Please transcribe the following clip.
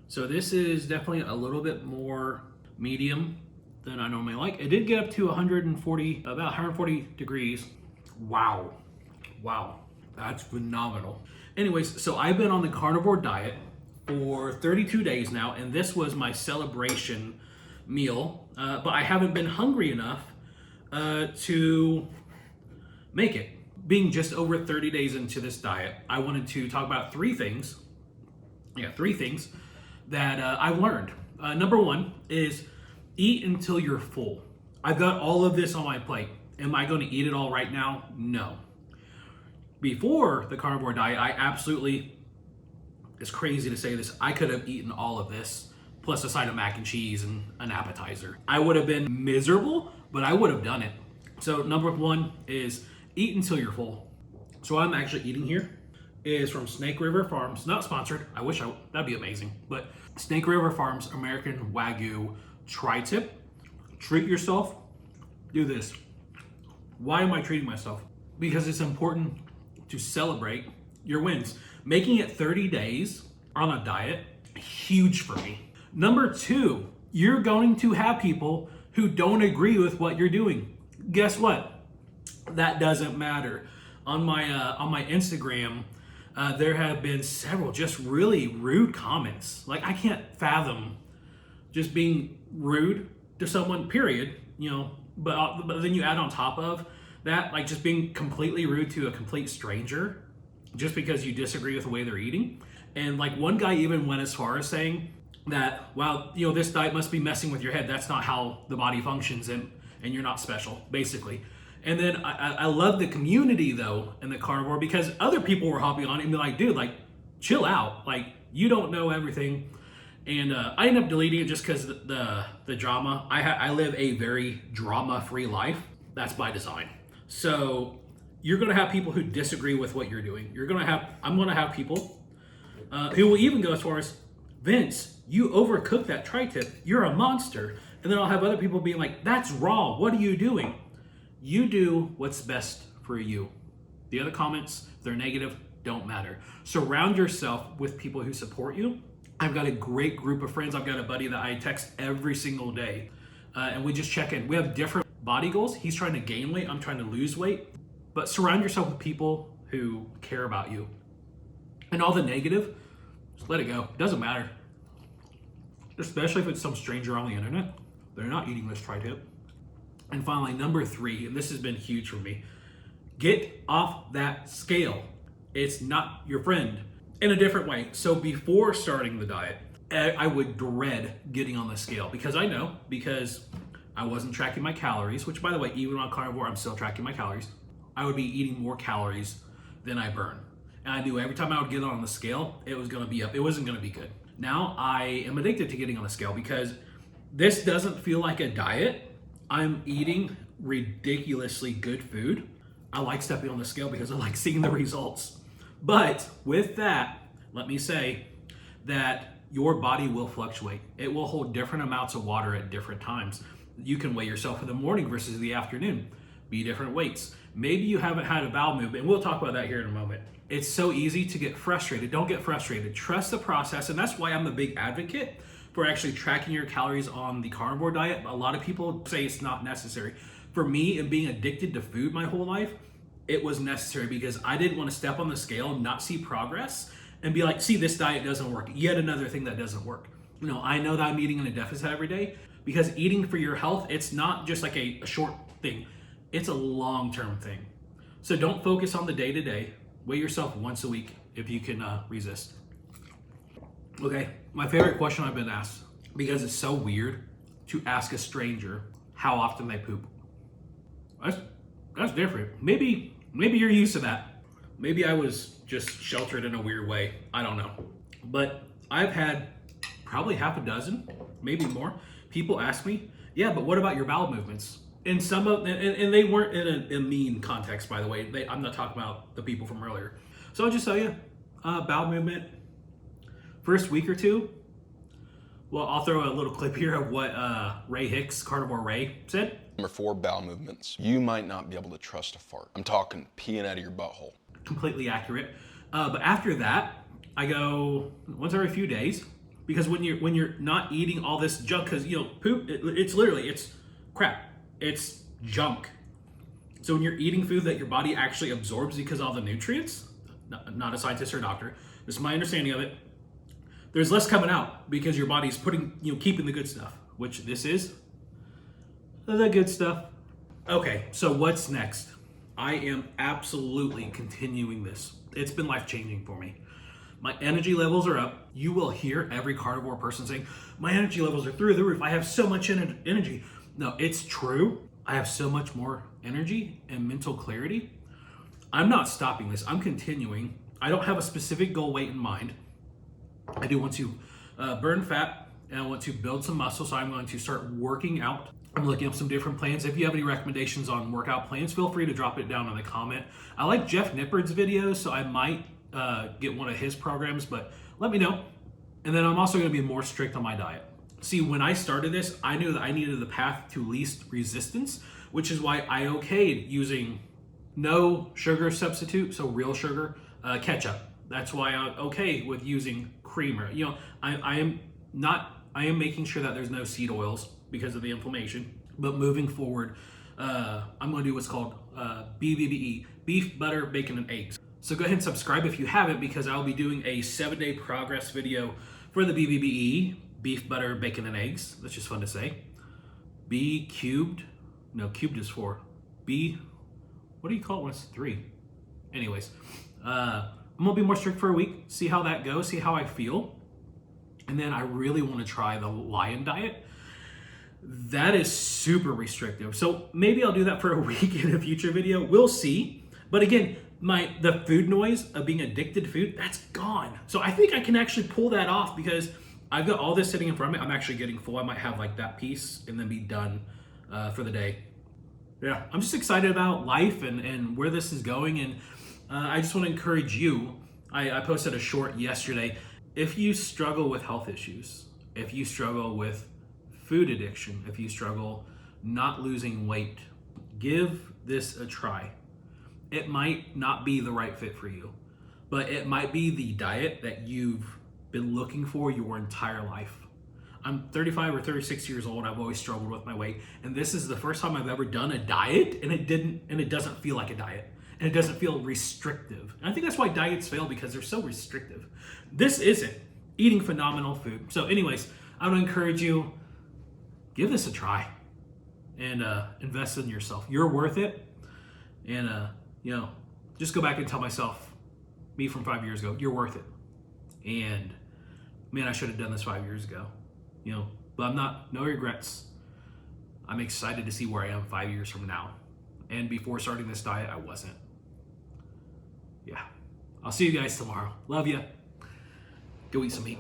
So this is definitely a little bit more medium than I normally like. It did get up to 140, about 140 degrees. Wow. Wow. That's phenomenal. Anyways, so I've been on the carnivore diet for 32 days now, and this was my celebration meal, but I haven't been hungry enough to make it. Being just over 30 days into this diet, I wanted to talk about three things. Yeah, three things that I've learned. Number one is eat until you're full. I've got all of this on my plate. Am I going to eat it all right now? No. Before the carnivore diet, I absolutely, it's crazy to say this, I could have eaten all of this plus a side of mac and cheese and an appetizer. I would have been miserable, but I would have done it. So number one is eat until you're full. So what I'm actually eating here is from Snake River Farms, not sponsored. I wish that'd be amazing. But Snake River Farms American Wagyu tri-tip. Treat yourself. Do this. Why am I treating myself? Because it's important to celebrate your wins. Making it 30 days on a diet, huge for me. Number two, you're going to have people who don't agree with what you're doing. Guess what? That doesn't matter. On my Instagram, there have been several just really rude comments. Like, I can't fathom just being rude to someone, period, you know, but then you add on top of that, like just being completely rude to a complete stranger just because you disagree with the way they're eating. And like one guy even went as far as saying that, wow, you know, this diet must be messing with your head. That's not how the body functions, and you're not special, basically. And then I love the community though in the carnivore, because other people were hopping on it and be like, dude, like chill out. Like you don't know everything. And I ended up deleting it just because the drama. I live a very drama-free life. That's by design. So you're going to have people who disagree with what you're doing. I'm going to have people who will even go as far as, Vince, you overcooked that tri-tip. You're a monster. And then I'll have other people being like, that's raw. What are you doing? You do what's best for you. The other comments, if they're negative, don't matter. Surround yourself with people who support you. I've got a great group of friends. I've got a buddy that I text every single day, and we just check in. We have different body goals. He's trying to gain weight. I'm trying to lose weight. But surround yourself with people who care about you. And all the negative, just let it go. It doesn't matter. Especially if it's some stranger on the internet. They're not eating this tri-tip. And finally, number three, and this has been huge for me, get off that scale. It's not your friend. In a different way. So before starting the diet, I would dread getting on the scale because I wasn't tracking my calories, which by the way, even on carnivore, I'm still tracking my calories. I would be eating more calories than I burn. And I knew every time I would get on the scale, it was going to be up. It wasn't going to be good. Now I am addicted to getting on the scale because this doesn't feel like a diet. I'm eating ridiculously good food. I like stepping on the scale because I like seeing the results. But with that, let me say that your body will fluctuate. It will hold different amounts of water at different times. You can weigh yourself in the morning versus the afternoon. Be different weights. Maybe you haven't had a bowel movement, and we'll talk about that here in a moment. It's so easy to get frustrated. Don't get frustrated. Trust the process, and that's why I'm a big advocate for actually tracking your calories on the carnivore diet. A lot of people say it's not necessary. For me, and being addicted to food my whole life, it was necessary because I didn't want to step on the scale and not see progress and be like, see, this diet doesn't work. Yet another thing that doesn't work. You know, I know that I'm eating in a deficit every day because eating for your health, it's not just like a short thing. It's a long-term thing. So don't focus on the day-to-day. Weigh yourself once a week if you can resist. Okay, my favorite question I've been asked, because it's so weird to ask a stranger how often they poop. That's different. Maybe you're used to that. Maybe I was just sheltered in a weird way. I don't know. But I've had probably half a dozen, maybe more, people ask me, yeah, but what about your bowel movements? And some of, and they weren't in a mean context, by the way. I'm not talking about the people from earlier. So I'll just tell you, bowel movement, first week or two. Well, I'll throw a little clip here of what Ray Hicks, Carnivore Ray, said. Number 4, bowel movements. You might not be able to trust a fart. I'm talking peeing out of your butthole. Completely accurate. But after that, I go once every few days, Because when you're not eating all this junk, because poop, it's literally, it's crap, it's junk. So when you're eating food that your body actually absorbs because of all the nutrients, not a scientist or a doctor, this is my understanding of it, there's less coming out because your body's keeping the good stuff, which this is the good stuff. Okay, so what's next? I am absolutely continuing this. It's been life-changing for me. My energy levels are up. You will hear every carnivore person saying, my energy levels are through the roof. I have so much energy. No, it's true. I have so much more energy and mental clarity. I'm not stopping this. I'm continuing. I don't have a specific goal weight in mind. I do want to burn fat, and I want to build some muscle, so I'm going to start working out. I'm looking up some different plans. If you have any recommendations on workout plans, feel free to drop it down in the comment. I like Jeff Nippard's videos, so I might get one of his programs, but let me know. And then I'm also going to be more strict on my diet. See, when I started this, I knew that I needed the path to least resistance, which is why I okayed using no sugar substitute, so real sugar, ketchup. That's why I'm okay with using creamer. I am making sure that there's no seed oils because of the inflammation. But moving forward, I'm going to do what's called BBBE, beef, butter, bacon, and eggs. So go ahead and subscribe if you haven't, because I'll be doing a 7-day progress video for the BBBE, beef, butter, bacon, and eggs. That's just fun to say. B cubed, no, cubed is 4. B, what do you call it when it's 3? Anyways, I'm gonna be more strict for a week, see how that goes, see how I feel. And then I really want to try the lion diet. That is super restrictive. So maybe I'll do that for a week in a future video. We'll see. But again, the food noise of being addicted to food, that's gone. So I think I can actually pull that off because I've got all this sitting in front of me. I'm actually getting full. I might have like that piece and then be done for the day. Yeah, I'm just excited about life and where this is going. And I just want to encourage you. I posted a short yesterday. If you struggle with health issues, if you struggle with food addiction, if you struggle not losing weight, give this a try. It might not be the right fit for you, but it might be the diet that you've been looking for your entire life. I'm 35 or 36 years old. I've always struggled with my weight, and this is the first time I've ever done a diet, and it doesn't feel like a diet, and it doesn't feel restrictive. And I think that's why diets fail, because they're so restrictive. This isn't. Eating phenomenal food. So anyways, I would encourage you, give this a try and invest in yourself. You're worth it. And just go back and tell myself, me from 5 years ago, you're worth it. And man, I should have done this 5 years ago. But I'm not, no regrets. I'm excited to see where I am 5 years from now. And before starting this diet, I wasn't. Yeah. I'll see you guys tomorrow. Love ya. Go eat some meat.